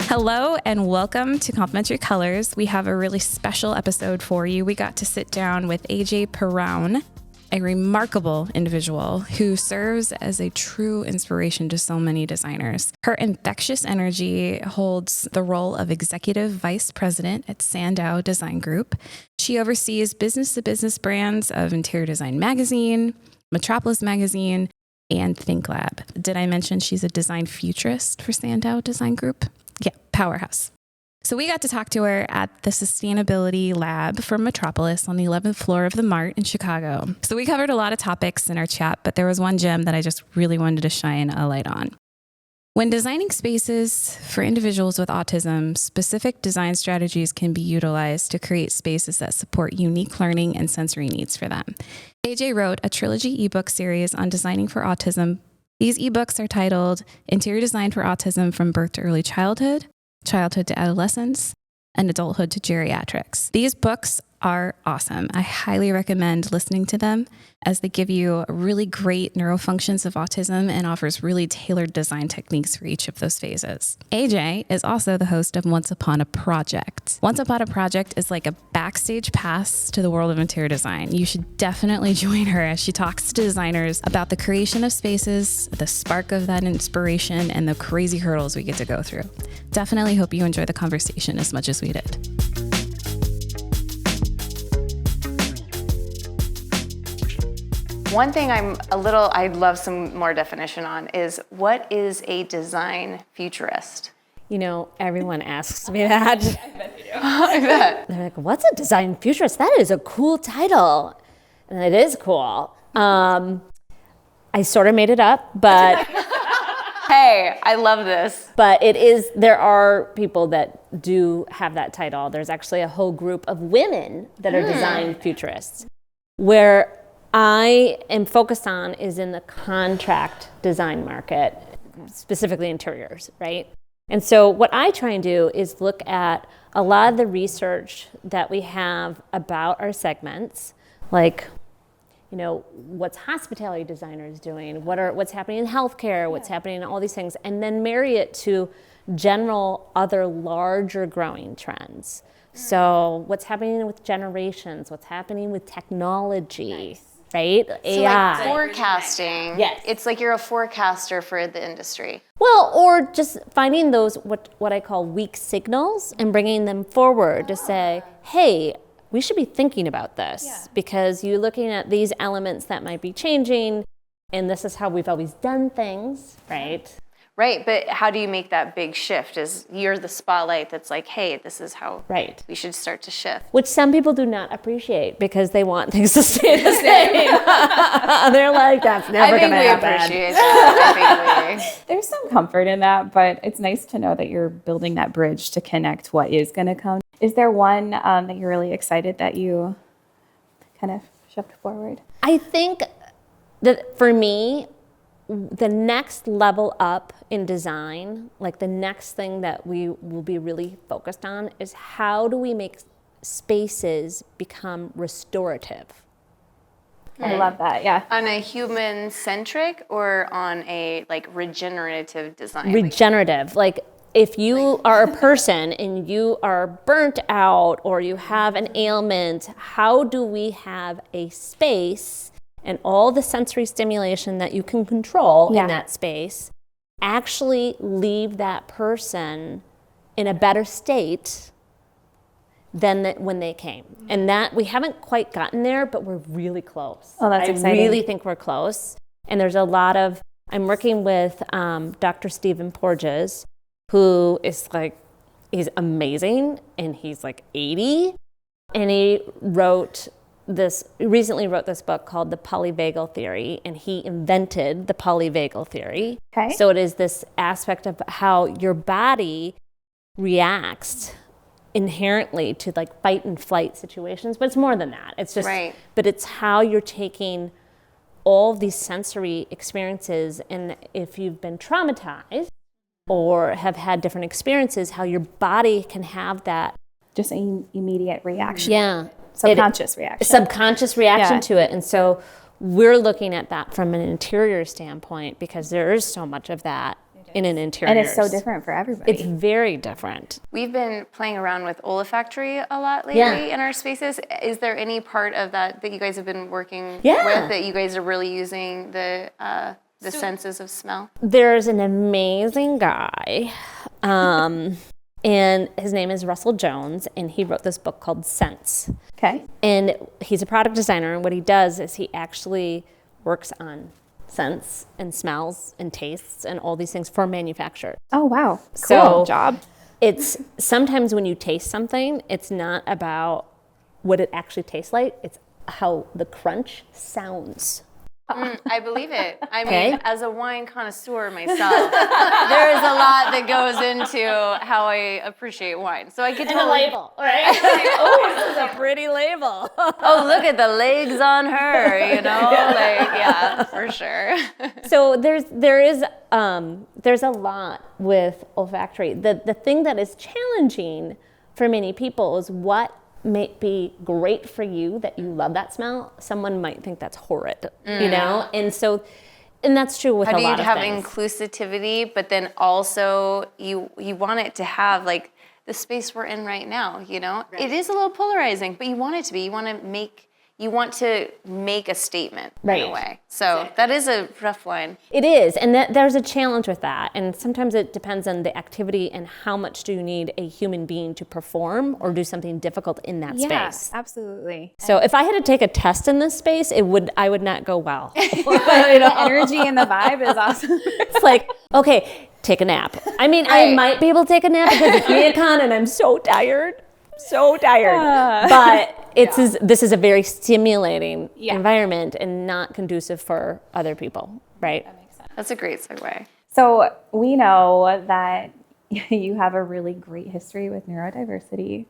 Hello and welcome to Complementary Colors. We have a really special episode for you. We got to sit down with AJ Paron, a remarkable individual who serves as a true inspiration to so many designers. Her infectious energy holds the role of Executive Vice President at Sandow Design Group. She oversees business-to-business brands of Interior Design Magazine, Metropolis Magazine, and ThinkLab. Did I mention she's a design futurist for Sandow Design Group? Yeah, powerhouse. So we got to talk to her at the Sustainability Lab for Metropolis on the 11th floor of the Mart in Chicago. So we covered a lot of topics in our chat, but there was one gem that I just really wanted to shine a light on. When designing spaces for individuals with autism, specific design strategies can be utilized to create spaces that support unique learning and sensory needs for them. AJ wrote a trilogy ebook series on designing for autism. These ebooks are titled Interior Design for Autism from Birth to Early Childhood, Childhood to Adolescence, and Adulthood to Geriatrics. These books are awesome. I highly recommend listening to them as they give you really great neurofunctions of autism and offers really tailored design techniques for each of those phases. AJ is also the host of Once Upon a Project. Once Upon a Project is like a backstage pass to the world of interior design. You should definitely join her as she talks to designers about the creation of spaces, the spark of that inspiration, and the crazy hurdles we get to go through. Definitely hope you enjoy the conversation as much as we did. One thing I'd love some more definition on is, what is a design futurist? You know, everyone asks me that. I bet they do. I bet. They're like, what's a design futurist? That is a cool title. And it is cool. I sort of made it up, but... Hey, I love this. But it is, there are people that do have that title. There's actually a whole group of women that are design futurists. Where I am focused on is in the contract design market, specifically interiors, right? And so what I try and do is look at a lot of the research that we have about our segments, like, you know, what's hospitality designers doing, what's happening in healthcare, what's happening in all these things, and then marry it to general other larger growing trends. So what's happening with generations, what's happening with technology, right? So AI. like forecasting. Yes. It's like you're a forecaster for the industry. Well, or just finding those, what I call weak signals, and bringing them forward to say, hey, we should be thinking about this because you're looking at these elements that might be changing, and this is how we've always done things, right? Right, but how do you make that big shift? Is you're the spotlight that's like, hey, this is how we should start to shift. Which some people do not appreciate because they want things to stay the same. They're like, that's never going to happen. I think we appreciate that. There's some comfort in that, but it's nice to know that you're building that bridge to connect what is going to come. Is there one that you're really excited that you kind of shoved forward? I think that for me, the next level up in design, like the next thing that we will be really focused on, is how do we make spaces become restorative? I love that, yeah. On a human-centric or on a like regenerative design? Regenerative, like if you are a person and you are burnt out or you have an ailment, how do we have a space and all the sensory stimulation that you can control in that space actually leave that person in a better state than when they came? And that we haven't quite gotten there, but we're really close. Oh, that's exciting. I really think we're close. And there's a lot of, I'm working with Dr. Stephen Porges, who is like, he's amazing, and he's like 80, and he recently wrote this book called The Polyvagal Theory, and he invented the polyvagal theory. Okay. So it is this aspect of how your body reacts inherently to like fight and flight situations, but it's more than that. It's just, but it's how you're taking all of these sensory experiences, and if you've been traumatized or have had different experiences, how your body can have that. Just an immediate reaction. Yeah. Subconscious reaction. Subconscious reaction to it. And so we're looking at that from an interior standpoint because there is so much of that in an interior. And it's so different for everybody. It's very different. We've been playing around with olfactory a lot lately in our spaces. Is there any part of that you guys have been working with, that you guys are really using the senses of smell? There's an amazing guy, and his name is Russell Jones, and he wrote this book called Scents. Okay. And he's a product designer, and what he does is he actually works on scents and smells and tastes and all these things for manufacturers. Oh, wow. So cool job. It's sometimes when you taste something, it's not about what it actually tastes like, it's how the crunch sounds. I believe it. I mean, as a wine connoisseur myself, there is a lot that goes into how I appreciate wine. So I could tell. And a label, right? Oh, this is a pretty label. Oh, look at the legs on her, yeah, for sure. So there's a lot with olfactory. The thing that is challenging for many people is what may be great for you that you love that smell, someone might think that's horrid, and that's true with a lot of things. How do you have inclusivity, but then also you want it to have like the space we're in right now, Right. It is a little polarizing, but you want it to be. You want to make a statement in a way. So that is a rough line. It is, and there's a challenge with that. And sometimes it depends on the activity and how much do you need a human being to perform or do something difficult in that space. Yes, absolutely. So if I had to take a test in this space, I would not go well. The energy and the vibe is awesome. It's like, okay, take a nap. I mean, I might be able to take a nap because it's NeoCon and I'm so tired. But this is a very stimulating environment and not conducive for other people, right? That makes sense. That's a great segue. So we know that you have a really great history with neurodiversity.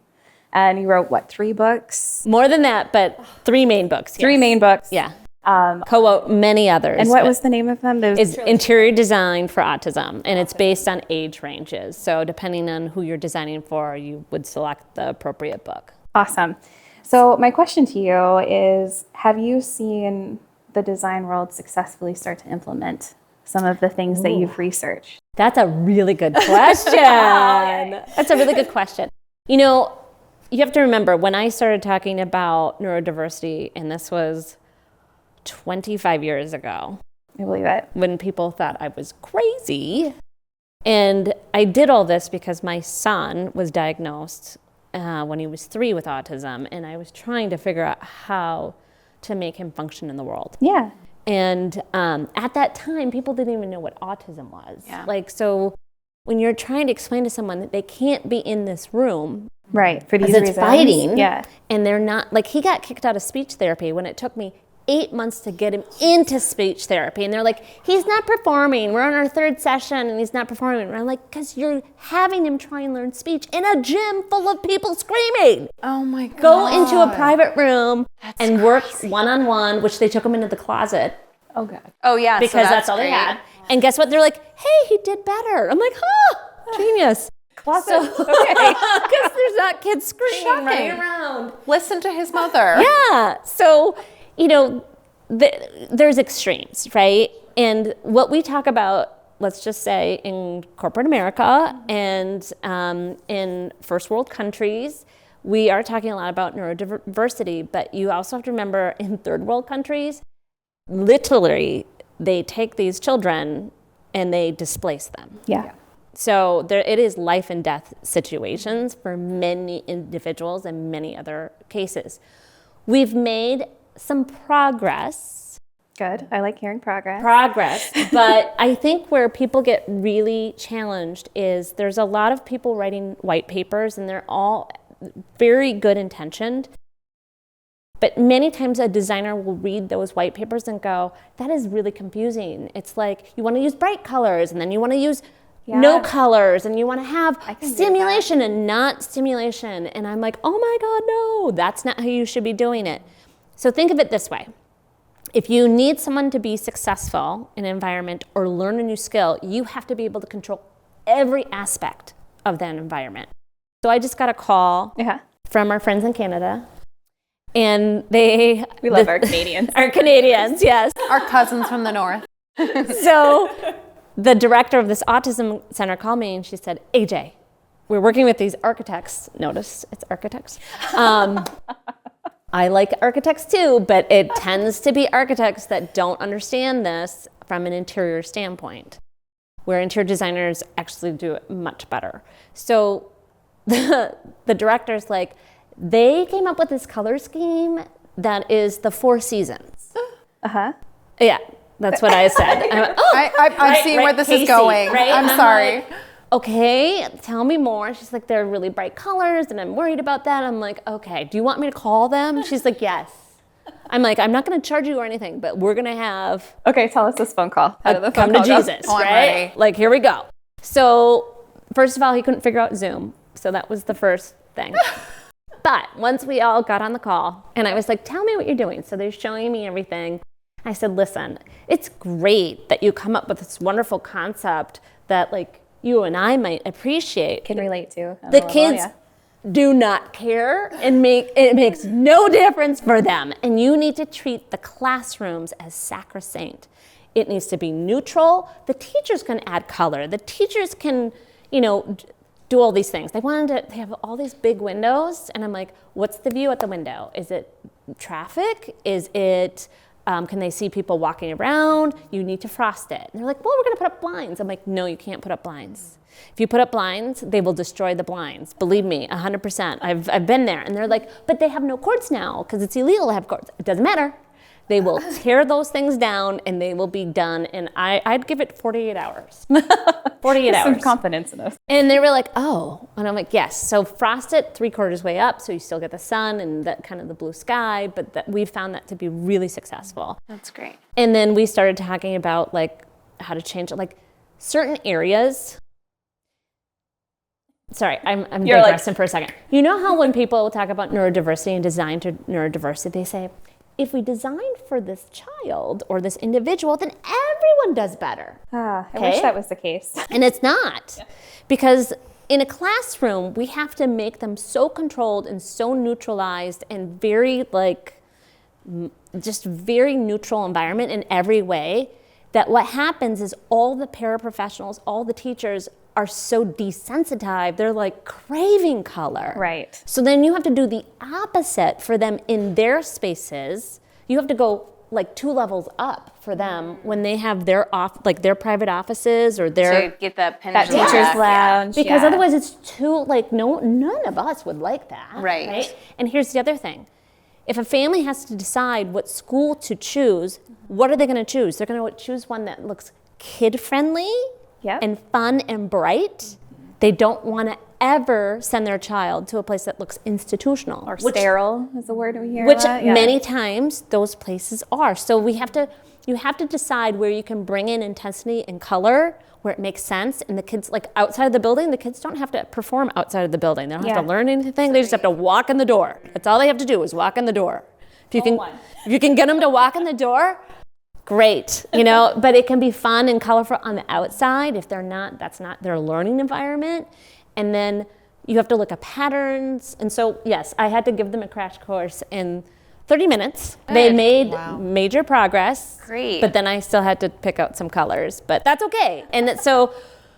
And you wrote, 3 books? More than that, but 3 main books. 3 main books. Yeah. Co-wrote many others. And what was the name of them? It's Interior Design for Autism, and it's based on age ranges. So depending on who you're designing for, you would select the appropriate book. Awesome. So my question to you is, have you seen the design world successfully start to implement some of the things that you've researched? That's a really good question. That's a really good question. You have to remember, when I started talking about neurodiversity, and this was 25 years ago. I believe it. When people thought I was crazy. And I did all this because my son was diagnosed when he was 3 with autism, and I was trying to figure out how to make him function in the world. Yeah. And at that time, people didn't even know what autism was. Yeah. So when you're trying to explain to someone that they can't be in this room, right, for these reasons, it's fighting, yeah, and they're not, he got kicked out of speech therapy when it took me 8 months to get him into speech therapy. And they're like, he's not performing. We're on our 3rd session and he's not performing. And I'm like, because you're having him try and learn speech in a gym full of people screaming. Oh my God. Go into a private room and work one-on-one, which they took him into the closet. Oh, God. Oh, yeah. Because that's all they had. And guess what? They're like, hey, he did better. I'm like, genius. Closet. So, because there's not kids screaming running around. Listen to his mother. Yeah. So, there's extremes, right? And what we talk about, let's just say in corporate America and in first world countries, we are talking a lot about neurodiversity, but you also have to remember in third world countries, literally, they take these children and they displace them. Yeah. So it is life and death situations for many individuals and many other cases. We've made some progress. Good. I like hearing progress. But I think where people get really challenged is there's a lot of people writing white papers and they're all very good intentioned. But many times a designer will read those white papers and go, that is really confusing. It's like you want to use bright colors and then you want to use no colors and you want to have stimulation and not stimulation. And I'm like, oh my God, no, that's not how you should be doing it. So think of it this way. If you need someone to be successful in an environment or learn a new skill, you have to be able to control every aspect of that environment. So I just got a call from our friends in Canada. And we love our Canadians. Our Canadians, yes. Our cousins from the north. So the director of this autism center called me and she said, AJ, we're working with these architects. Notice it's architects. I like architects too, but it tends to be architects that don't understand this from an interior standpoint, where interior designers actually do it much better. So the director's like, they came up with this color scheme that is the 4 seasons. Uh-huh. Yeah, that's what I said. I'm seeing where this is going. Right? I'm sorry. Okay, tell me more. She's like, they're really bright colors and I'm worried about that. I'm like, okay, do you want me to call them? She's like, yes. I'm like, I'm not going to charge you or anything, but we're going to have Okay, tell us this phone call. How did the come phone to call Jesus, Oh, I'm right? ready. Like, here we go. So, first of all, he couldn't figure out Zoom. So that was the first thing. But once we all got on the call and I was like, tell me what you're doing. So they're showing me everything. I said, listen, it's great that you come up with this wonderful concept that like you and I might appreciate. Can relate to. The kids do not care and it makes no difference for them. And you need to treat the classrooms as sacrosanct. It needs to be neutral. The teachers can add color. The teachers can, do all these things. They have all these big windows. And I'm like, what's the view at the window? Is it traffic? Is it, can they see people walking around? You need to frost it. And they're like, well, we're gonna put up blinds. I'm like, no, you can't put up blinds. If you put up blinds, they will destroy the blinds. Believe me, 100%. I've been there. And they're like, but they have no cords now because it's illegal to have cords. It doesn't matter. They will tear those things down and they will be done. And I'd give it 48 hours. 48 hours. Some confidence in us. And they were like, oh. And I'm like, yes. So frost it 3/4 way up so you still get the sun and that kind of the blue sky. But we found that to be really successful. That's great. And then we started talking about like how to change it. Like certain areas. Sorry, I'm digressing for a second. You know how when people talk about neurodiversity and design to neurodiversity, they say, if we design for this child or this individual, then everyone does better. I wish that was the case. And it's not. Because in a classroom, we have to make them so controlled and so neutralized and very just very neutral environment in every way that what happens is all the paraprofessionals, all the teachers are so desensitized, they're like craving color. Right. So then you have to do the opposite for them in their spaces. You have to go like 2 levels up for them when they have their their private offices or their So get that pendulum That teacher's back, lounge. because yeah. otherwise it's too none of us would like that. Right. And here's the other thing. If a family has to decide what school to choose, what are they going to choose? They're going to choose one that looks kid-friendly Yep. and fun and bright. They don't want to ever send their child to a place that looks institutional. Or sterile is the word we hear. Which a lot. Yeah. many times those places are. So you have to decide where you can bring in intensity and color, where it makes sense. And the kids, like outside of the building, the kids don't have to perform outside of the building. They don't have to learn anything. They just have to walk in the door. That's all they have to do is walk in the door. If you can get them to walk in the door, great, but it can be fun and colorful on the outside. If they're not, that's not their learning environment. And then you have to look at patterns. And so, yes, I had to give them a crash course in 30 minutes. They made major progress. Great. But then I still had to pick out some colors, but that's okay. And so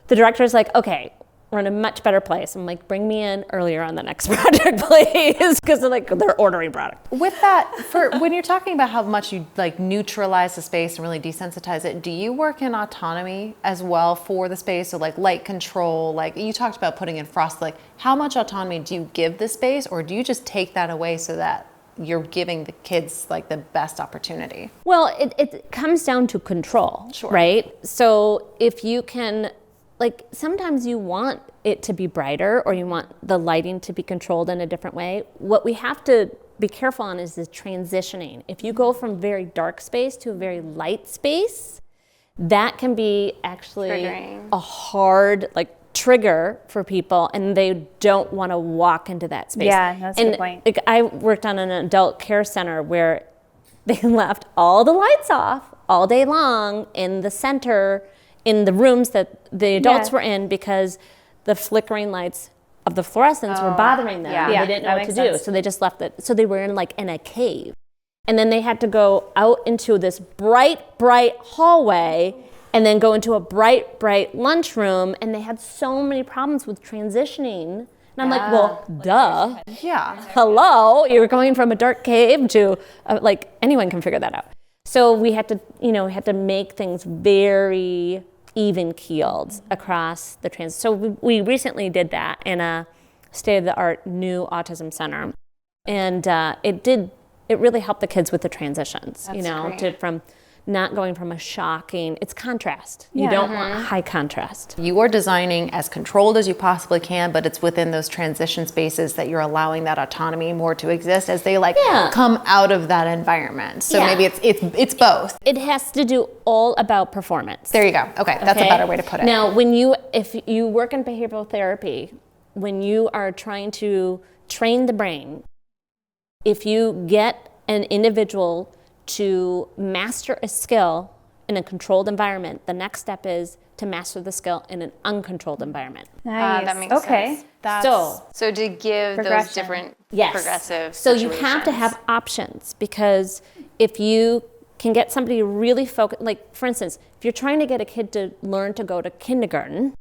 the director's like, okay, we're in a much better place. I'm like, bring me in earlier on the next project, please, because they're ordering product. With that, for when you're talking about how much you like neutralize the space and really desensitize it, do you work in autonomy as well for the space? So like light control, like you talked about putting in frost, like how much autonomy do you give the space, or do you just take that away so that you're giving the kids like the best opportunity? Well, it comes down to control, right? So if you can, like sometimes you want it to be brighter or you want the lighting to be controlled in a different way. What we have to be careful on is the transitioning. If you go from very dark space to a very light space, that can be actually Triggering. a hard trigger for people, and they don't want to walk into that space. Yeah, that's a good point. I worked on an adult care center where they left all the lights off all day long in the center, in the rooms that the adults were in, because the flickering lights of the fluorescents were bothering them. Yeah. They didn't know That what to makes do. sense. So they just left it. So they were in a cave. And then they had to go out into this bright hallway and then go into a bright lunchroom, and they had so many problems with transitioning. And I'm like, well, duh. Yeah. Hello, you're going from a dark cave to, like, anyone can figure that out. So we had to make things very even keeled across the So we recently did that in a state-of-the-art new autism center. And it really helped the kids with the transitions, from not going from a shocking, it's contrast. You don't want high contrast. You are designing as controlled as you possibly can, but it's within those transition spaces that you're allowing that autonomy more to exist as they come out of that environment. So maybe it's both. It has to do all about performance. There you go. Okay, that's a better way to put it. Now, if you work in behavioral therapy, when you are trying to train the brain, if you get an individual to master a skill in a controlled environment, the next step is to master the skill in an uncontrolled environment. Nice. That makes sense. So to give those different progressive So you have to have options, because if you can get somebody really focused, like for instance, if you're trying to get a kid to learn to go to kindergarten,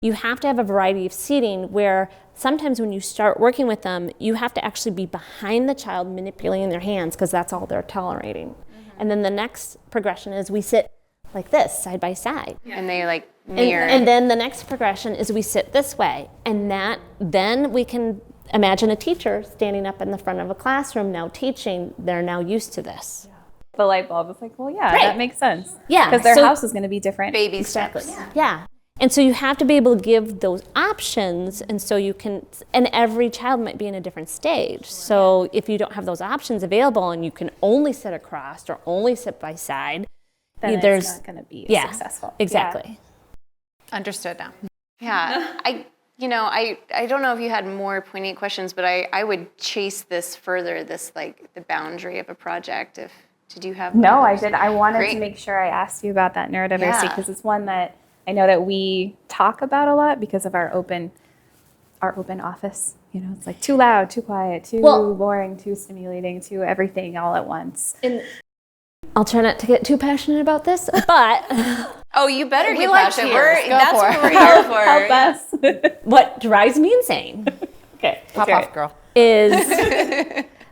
you have to have a variety of seating where sometimes when you start working with them, you have to actually be behind the child manipulating their hands, because that's all they're tolerating. And then the next progression is we sit like this, side by side. And they like mirror. And then the next progression is we sit this way. And then we can imagine a teacher standing up in the front of a classroom now teaching. They're now used to this. The light bulb is like, well, that makes sense. Yeah. Because their house is going to be different. Baby steps. Yeah. And so you have to be able to give those options, and so you can, and every child might be in a different stage. So if you don't have those options available and you can only sit across or only sit by side, then it's not going to be successful. Exactly. Yeah. Understood now. Yeah. I don't know if you had more poignant questions, but I would chase this further, this like the boundary of a project. Did you have? No, I did. I wanted to make sure I asked you about that neurodiversity, because it's one that I know that we talk about a lot because of our open office. It's like too loud, too quiet, too boring, too stimulating, too everything all at once. And I'll try not to get too passionate about this, but oh, you better get like passionate. That's what we're here for. Help us. What drives me insane Okay, pop off, girl. Is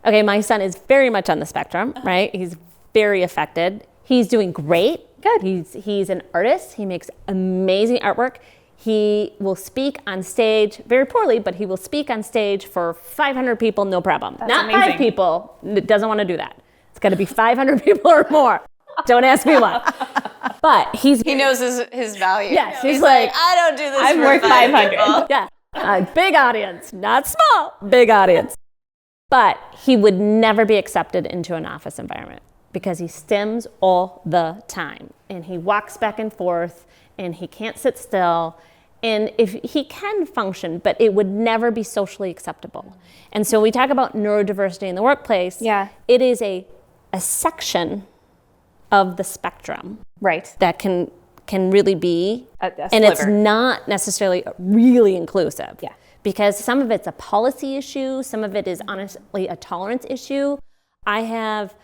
okay. My son is very much on the spectrum, right? He's very affected. He's doing great. Good. He's an artist. He makes amazing artwork. He will speak on stage, very poorly, but he will speak on stage for 500 people, no problem. That's Not amazing. 5 people. Doesn't want to do that. It's got to be 500 people or more. Don't ask me why. But he knows his value. Yes, he's like, I don't do this I'm for worth 500. Yeah. Big audience, not small, big audience. But he would never be accepted into an office environment, because he stims all the time, and he walks back and forth, and he can't sit still, and if he can function, but it would never be socially acceptable. And so we talk about neurodiversity in the workplace. Yeah. It is a section of the spectrum, Right. that can really be, A and it's sliver. not necessarily really inclusive. Yeah. Because some of it's a policy issue, some of it is honestly a tolerance issue. I have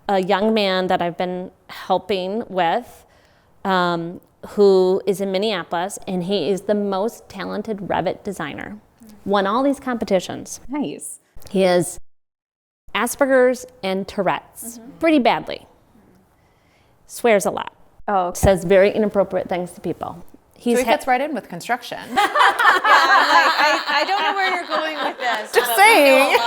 a young man that I've been helping with who is in Minneapolis, and he is the most talented Revit designer. Won all these competitions. Nice. He has Asperger's and Tourette's, pretty badly. Swears a lot. Oh, okay. Says very inappropriate things to people. So he fits right in with construction. I don't know where you're going with this. Just saying.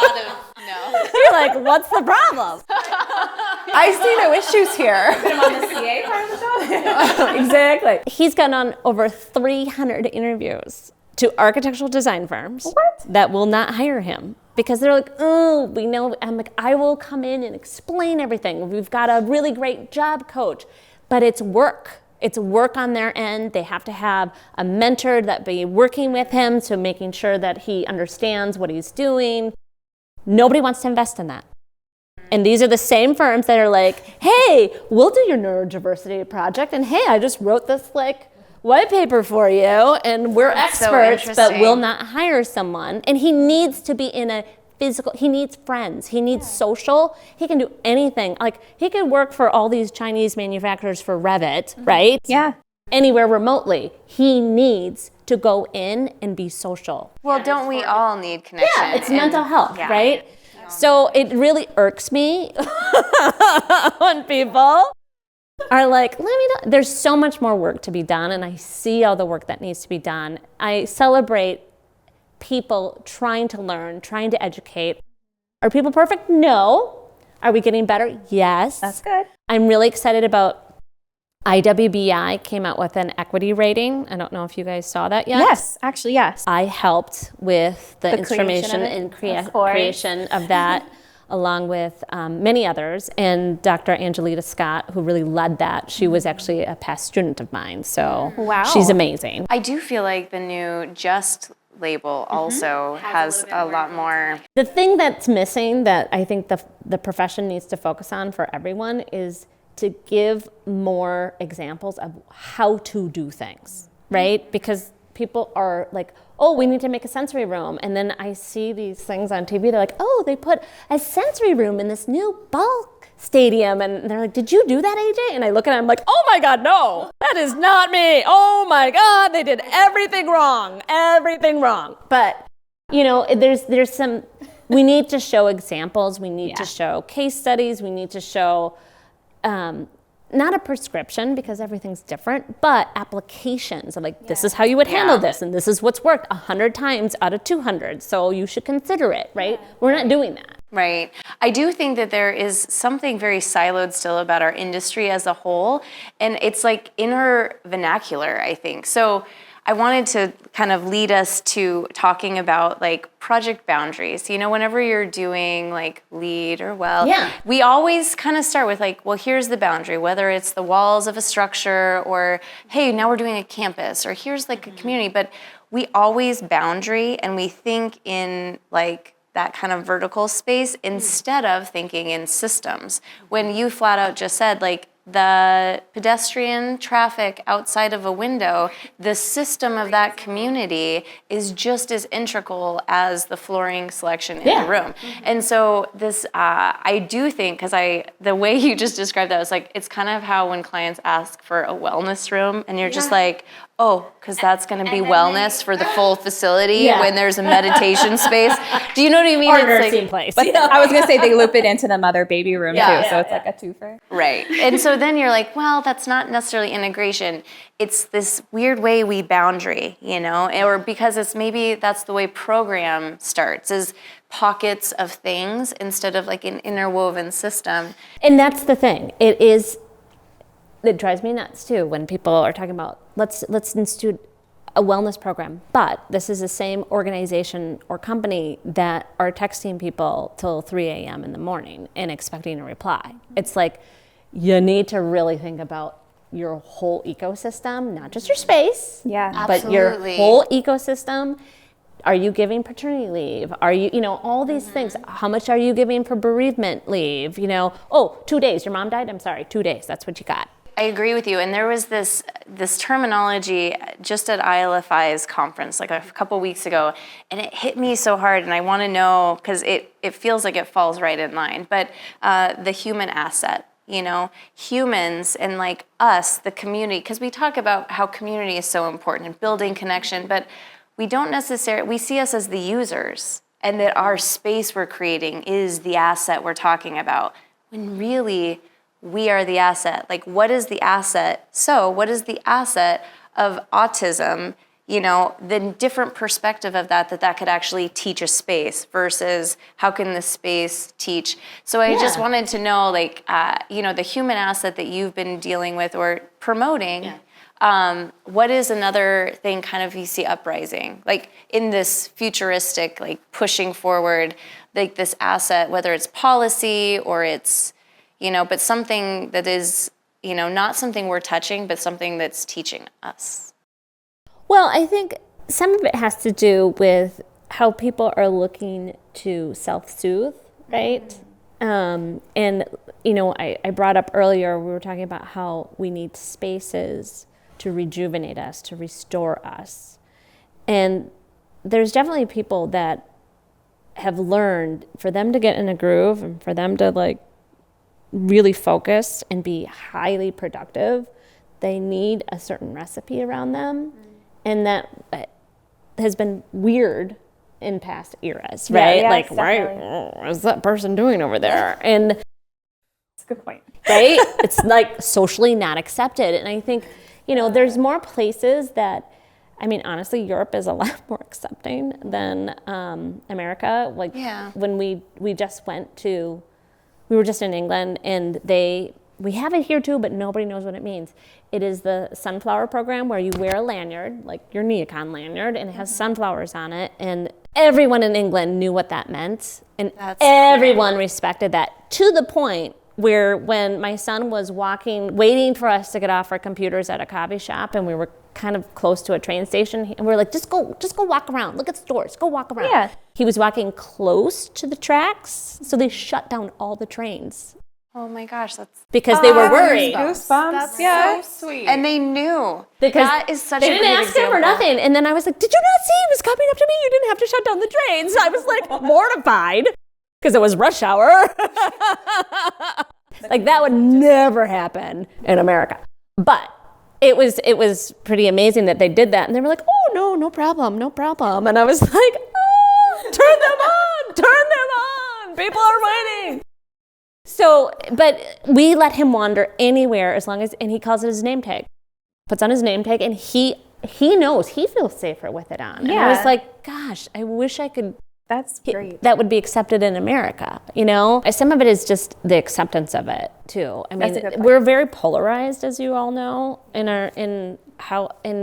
You're like, what's the problem? I see no issues here. Put him on the CA part of the job. Exactly. He's gone on over 300 interviews to architectural design firms that will not hire him, because they're like, oh, we know. I'm like, I will come in and explain everything. We've got a really great job coach, but it's work. It's work on their end. They have to have a mentor that be working with him, so making sure that he understands what he's doing. Nobody wants to invest in that. And these are the same firms that are like, hey, we'll do your neurodiversity project, and hey, I just wrote this like white paper for you, and we're That's so experts, but interesting. we'll not hire someone. And he needs to be in a physical, he needs friends, he needs social, he can do anything. Like, he could work for all these Chinese manufacturers for Revit, right? Yeah. Anywhere remotely. He needs to go in and be social. Well, don't we all need connection? Yeah, it's mental health, yeah. right? So it really irks me when people are like, let me know. There's so much more work to be done, and I see all the work that needs to be done. I celebrate people trying to learn, trying to educate. Are people perfect? No. Are we getting better? Yes. That's good. I'm really excited about IWBI came out with an equity rating. I don't know if you guys saw that yet. Yes, actually, yes. I helped with the creation information of it, and of course. creation of that, along with many others. And Dr. Angelita Scott, who really led that, she was actually a past student of mine. So Wow. she's amazing. I do feel like the new Just label also has a lot more. The thing that's missing that I think the profession needs to focus on for everyone is to give more examples of how to do things, right? Because people are like, oh, we need to make a sensory room. And then I see these things on TV, they're like, oh, they put a sensory room in this new bulk stadium. And they're like, did you do that, AJ? And I look at it, I'm like, oh my God, no, that is not me. Oh my God, they did everything wrong. But, you know, there's some, we need to show examples. We need to show case studies. We need to show, not a prescription because everything's different, but applications of like, this is how you would handle this, and this is what's worked 100 times out of 200, so you should consider it, right? We're not doing that. Right. I do think that there is something very siloed still about our industry as a whole, and it's like inner vernacular, I think. So I wanted to kind of lead us to talking about like project boundaries. You know, whenever you're doing like LEED or we always kind of start with like, well, here's the boundary, whether it's the walls of a structure or, hey, now we're doing a campus, or here's like a community. But we always boundary, and we think in like that kind of vertical space instead of thinking in systems. When you flat out just said like, the pedestrian traffic outside of a window, the system of that community is just as integral as the flooring selection in the room. And so this, I do think, because the way you just described that was like, it's kind of how when clients ask for a wellness room and you're just like, oh, because that's going to be wellness for the full facility when there's a meditation space. Do you know what I mean? Or It's nursing like, place. But I was going to say they loop it into the mother-baby room too, so it's like a twofer. Right. And so then you're like, well, that's not necessarily integration. It's this weird way we boundary, you know, or because it's maybe that's the way program starts, is pockets of things instead of like an interwoven system. And that's the thing. It drives me nuts too when people are talking about let's institute a wellness program, but this is the same organization or company that are texting people till 3 a.m. in the morning and expecting a reply. It's like, you need to really think about your whole ecosystem, not just your space, but your whole ecosystem. Are you giving paternity leave? Are you, all these things. How much are you giving for bereavement leave? 2 days, your mom died? I'm sorry, 2 days, that's what you got. I agree with you. And there was this terminology just at ILFI's conference like a couple weeks ago, and it hit me so hard, and I want to know, because it feels like it falls right in line, but the human asset, humans and like us, the community, because we talk about how community is so important and building connection, but we don't necessarily, we see us as the users, and that our space we're creating is the asset we're talking about, when really we are the asset. Like, what is the asset? So what is the asset of autism? The different perspective of that could actually teach a space versus how can the space teach? So I just wanted to know, like, the human asset that you've been dealing with or promoting, what is another thing kind of you see uprising? Like in this futuristic, like pushing forward, like this asset, whether it's policy or it's, but something that is, not something we're touching, but something that's teaching us. Well, I think some of it has to do with how people are looking to self-soothe, right? And, I brought up earlier, we were talking about how we need spaces to rejuvenate us, to restore us. And there's definitely people that have learned for them to get in a groove and for them to like really focus and be highly productive, they need a certain recipe around them. And that has been weird in past eras, right? Yeah, like, definitely. what is that person doing over there? And That's a good point. right? It's like socially not accepted. And I think, there's more places that, I mean, honestly, Europe is a lot more accepting than America. Like when we just we were just in England, and we have it here too, but nobody knows what it means. It is the sunflower program where you wear a lanyard, like your NeoCon lanyard, and it has sunflowers on it. And everyone in England knew what that meant. And everyone respected that, to the point where when my son was waiting for us to get off our computers at a coffee shop, and we were kind of close to a train station, and we were like, just go walk around, look at stores, go walk around. Yeah. He was walking close to the tracks, so they shut down all the trains Oh my gosh, because they were worried. Goosebumps. That's Yeah. so sweet. and they knew. Because that is such they a didn't great ask example. him or nothing. And then I was like, did you not see he was coming up to me? You didn't have to shut down the trains. I was like mortified because it was rush hour. Like that would never happen in America. But it was pretty amazing that they did that. And they were like, oh, no problem. And I was like, oh, turn them on. People are waiting. So, but we let him wander anywhere as long as, and he calls it his name tag. Puts on his name tag, and he knows, he feels safer with it on. And I was like, gosh, I wish I could. That's great. That would be accepted in America, Some of it is just the acceptance of it too. I mean, That's a good point. we're very polarized, as you all know, and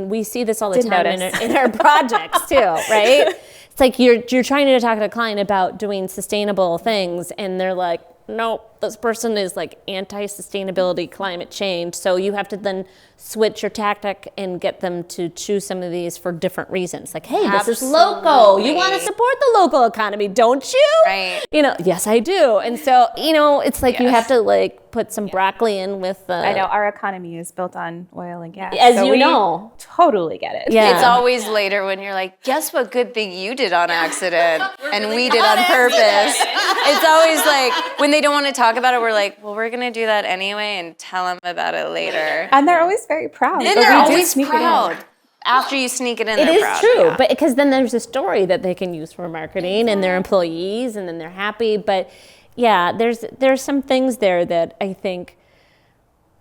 we see this all the time in our projects too, right? It's like you're trying to talk to a client about doing sustainable things, and they're like, nope, this person is like anti-sustainability, climate change. So you have to then switch your tactic and get them to choose some of these for different reasons. Like, hey, this is local. You want to support the local economy, don't you? Right. Yes, I do. And so, it's like you have to like put some broccoli in with the... I know our economy is built on oil and gas. As so you we know. Totally get it. Yeah. It's always later when you're like, guess what good thing you did on accident and we did on purpose. It's always like when they don't want to talk about it, we're like, well, we're going to do that anyway and tell them about it later. And they're always very proud. And But they're we do always sneak it in. proud. After you sneak it in, It they're is proud. true, Yeah. but because then there's a story that they can use for marketing and their employees, and then they're happy. But yeah, there's some things there that I think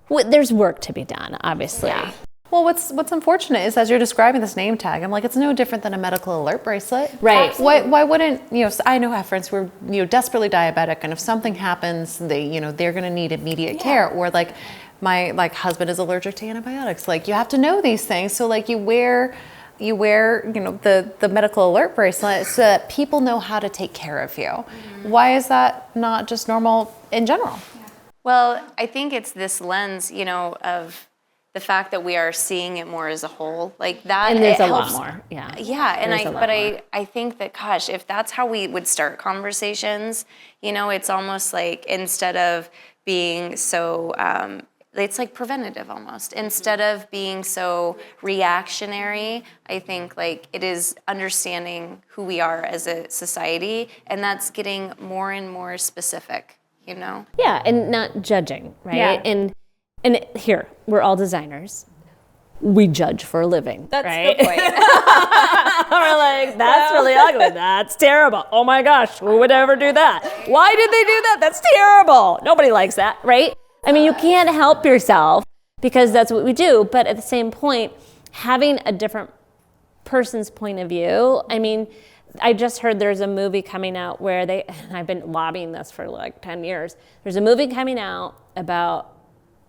there's work to be done, obviously. Yeah. Well, what's unfortunate is as you're describing this name tag, I'm like, it's no different than a medical alert bracelet. Right. Why wouldn't, I know I have friends who are, desperately diabetic, and if something happens, they're going to need immediate care. Or like my husband is allergic to antibiotics. Like you have to know these things. So like you wear the medical alert bracelet so that people know how to take care of you. Mm-hmm. Why is that not just normal in general? Well, I think it's this lens, of the fact that we are seeing it more as a whole, like that. And there's it a lot helps. more, yeah. Yeah, and There's a lot more. I think that, gosh, if that's how we would start conversations, it's almost like instead of being so, it's like preventative almost. Instead of being so reactionary, I think like it is understanding who we are as a society, and that's getting more and more specific, Yeah, and not judging, right? Yeah. And here, we're all designers. We judge for a living, That's right? the point. We're like, that's really ugly. That's terrible. Oh my gosh, who would ever do that? Why did they do that? That's terrible. Nobody likes that, right? I mean, you can't help yourself because that's what we do. But at the same point, having a different person's point of view, I mean, I just heard there's a movie coming out where and I've been lobbying this for like 10 years. There's a movie coming out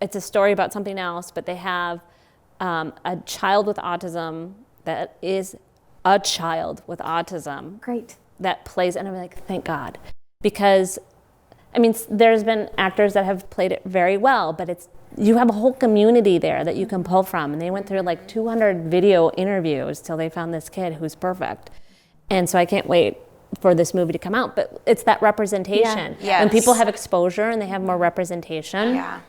it's a story about something else, but they have a child with autism that is a child with autism. Great. That plays, and I'm like, thank God. Because, I mean, there's been actors that have played it very well, but you have a whole community there that you can pull from. And they went through like 200 video interviews till they found this kid who's perfect. And so I can't wait for this movie to come out. But it's that representation. Yeah. When Yes. people have exposure and they have more representation, Yeah.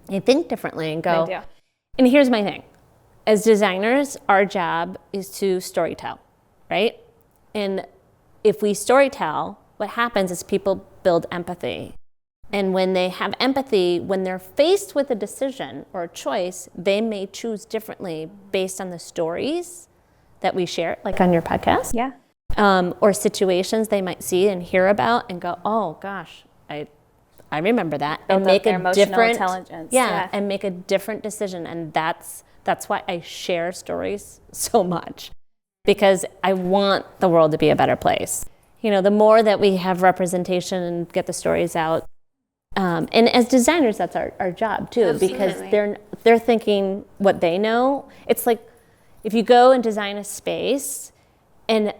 they think differently and go. They do. And here's my thing. As designers, our job is to storytell, right? And if we storytell, what happens is people build empathy. And when they have empathy, when they're faced with a decision or a choice, they may choose differently based on the stories that we share, like on your podcast. Yeah. Or situations they might see and hear about and go, oh gosh, I remember that. And make a different intelligence. Yeah, and make a different decision. And that's why I share stories so much, because I want the world to be a better place. You know, the more that we have representation and get the stories out, and as designers, that's our job too. Absolutely. Because they're thinking what they know. It's like if you go and design a space, and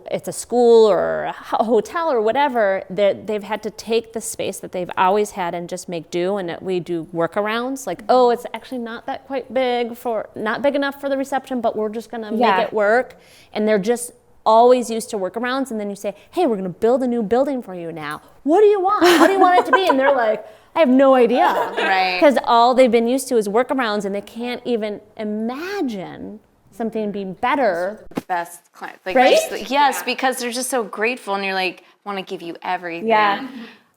it's a school or a hotel or whatever, they've had to take the space that they've always had and just make do, and that we do workarounds. Like, oh, it's actually not big enough for the reception, but we're just gonna make it work. And they're just always used to workarounds, and then you say, hey, we're gonna build a new building for you now. What do you want? How do you want it to be? And they're like, I have no idea. Right. Because all they've been used to is workarounds, and they can't even imagine something being better. Best client. Like, right? Yes, because they're just so grateful, and you're like, I want to give you everything. Yeah.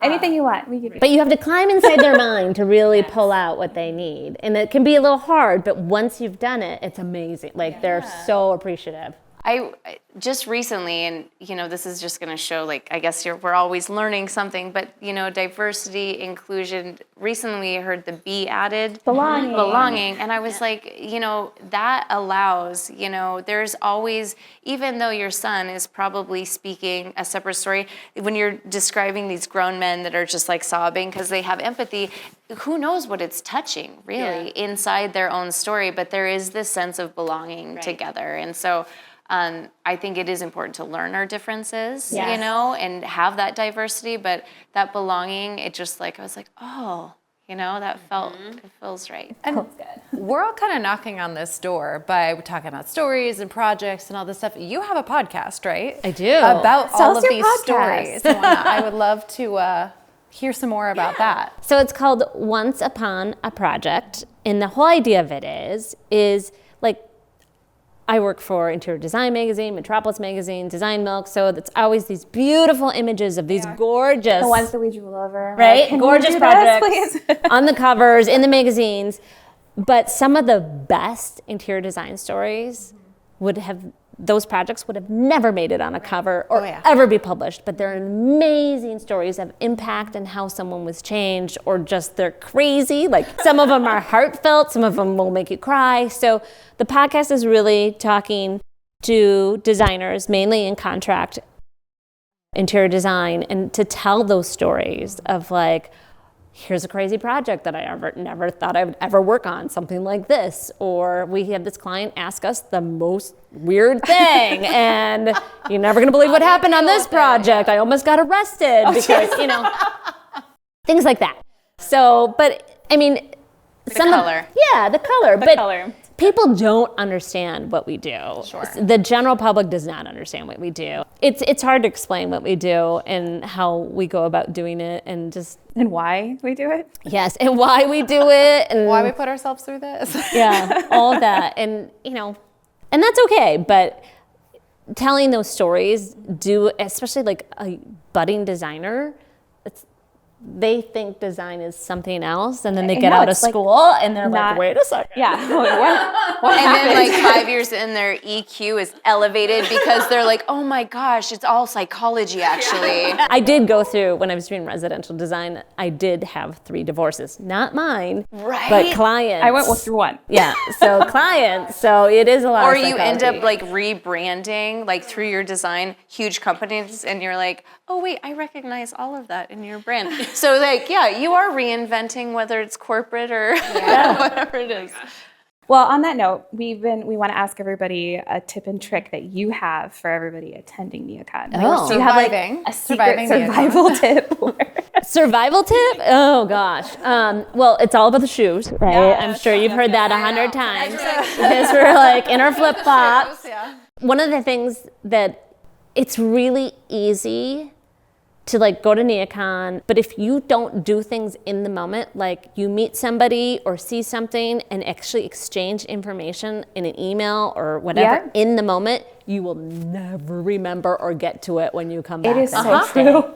Anything you want, we give you. But you have to climb inside their mind to really pull out what they need. And it can be a little hard, but once you've done it, it's amazing. Like, they're so appreciative. I just recently, and this is just going to show, like, I guess we're always learning something, but diversity, inclusion. Recently, I heard the B added, belonging, and I was like, that allows. There's always, even though your son is probably speaking a separate story, when you're describing these grown men that are just like sobbing because they have empathy, who knows what it's touching really inside their own story, but there is this sense of belonging together, and so. I think it is important to learn our differences, and have that diversity, but that belonging, it just like, I was like, oh, that it feels right. And we're all kind of knocking on this door by talking about stories and projects and all this stuff. You have a podcast, right? I do. About all of these podcast. stories. And whatnot. I would love to hear some more about that. So it's called Once Upon a Project. And the whole idea of it is like, I work for Interior Design Magazine, Metropolis Magazine, Design Milk, so it's always these beautiful images of these gorgeous... The ones that we drool over. Right? Like, gorgeous projects on the covers, in the magazines. But some of the best interior design stories those projects would have never made it on a cover or ever be published. But they're amazing stories of impact and how someone was changed, or just they're crazy. Like, some of them are heartfelt, some of them will make you cry. So the podcast is really talking to designers, mainly in contract interior design, and to tell those stories of like, here's a crazy project that I never thought I would ever work on, something like this. Or we had this client ask us the most weird thing, and you're never gonna believe what happened on this project. I almost got arrested because, things like that. So, but I mean, the color. The color. The color. People don't understand what we do. Sure. The general public does not understand what we do. It's hard to explain what we do and how we go about doing it, and why we do it. Yes, and why we do it, and Why we put ourselves through this. Yeah, all of that, and and that's okay. But telling those stories especially like a budding designer, they think design is something else, and then they get out of school and they're like, wait a second. Yeah. What And then like 5 years in, their EQ is elevated because they're like, oh my gosh, it's all psychology actually. I did go through, when I was doing residential design, I did have 3 divorces. Not mine, but clients. I went through one. Yeah, so clients. So it is a lot Or of you end psychology. up like rebranding like through your design, huge companies, and you're like, oh wait, I recognize all of that in your brand. So like, you are reinventing, whether it's corporate or whatever it is. Well, on that note, we want to ask everybody a tip and trick that you have for everybody attending NeoCon. Oh. Do you have like a secret survival tip? Survival tip? Oh gosh. Well, it's all about the shoes, right? Yeah, I'm sure you've heard that 100 times. Because we're like in our flip flops. One of the things that it's really easy to like go to NeoCon, but if you don't do things in the moment, like you meet somebody or see something and actually exchange information in an email or whatever in the moment, you will never remember or get to it when you come back. It is so true.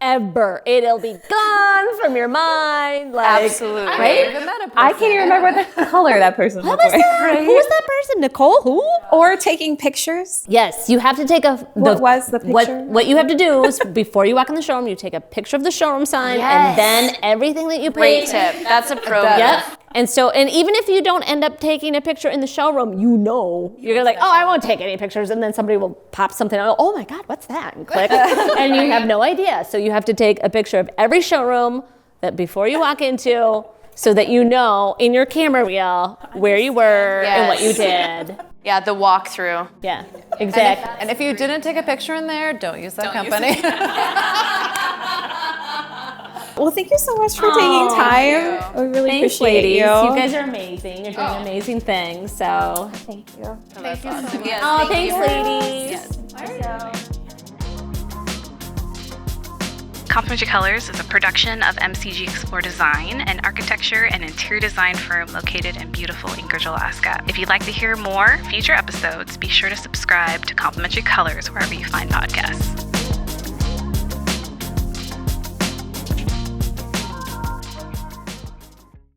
Ever. It'll be gone from your mind. Like, Absolutely. Right? I can't even remember what the color that person was wearing. Who was that person? Nicole? Who? Or taking pictures. Yes, you have to take What was the picture? What you have to do is before you walk in the showroom, you take a picture of the showroom sign and then everything that you Great paid. tip. That's a pro. Yep. And even if you don't end up taking a picture in the showroom, you're like, oh, I won't take any pictures. And then somebody will pop something out. Oh my God, what's that? And click. And you have no idea. So you have to take a picture of every showroom that before you walk into, so that you know in your camera reel where you were and what you did. Yeah, the walkthrough. Yeah, exactly. And if you didn't take a picture in there, don't use that company. Well, thank you so much for taking time. We really Thanks, appreciate ladies. you. You guys are amazing. You're doing amazing things. So Thank you. That's awesome. Yes, oh, thank thanks, you. ladies. Complementary Colors is a production of MCG Explore Design, an architecture and interior design firm located in beautiful Anchorage, Alaska. If you'd like to hear more future episodes, be sure to subscribe to Complementary Colors wherever you find podcasts.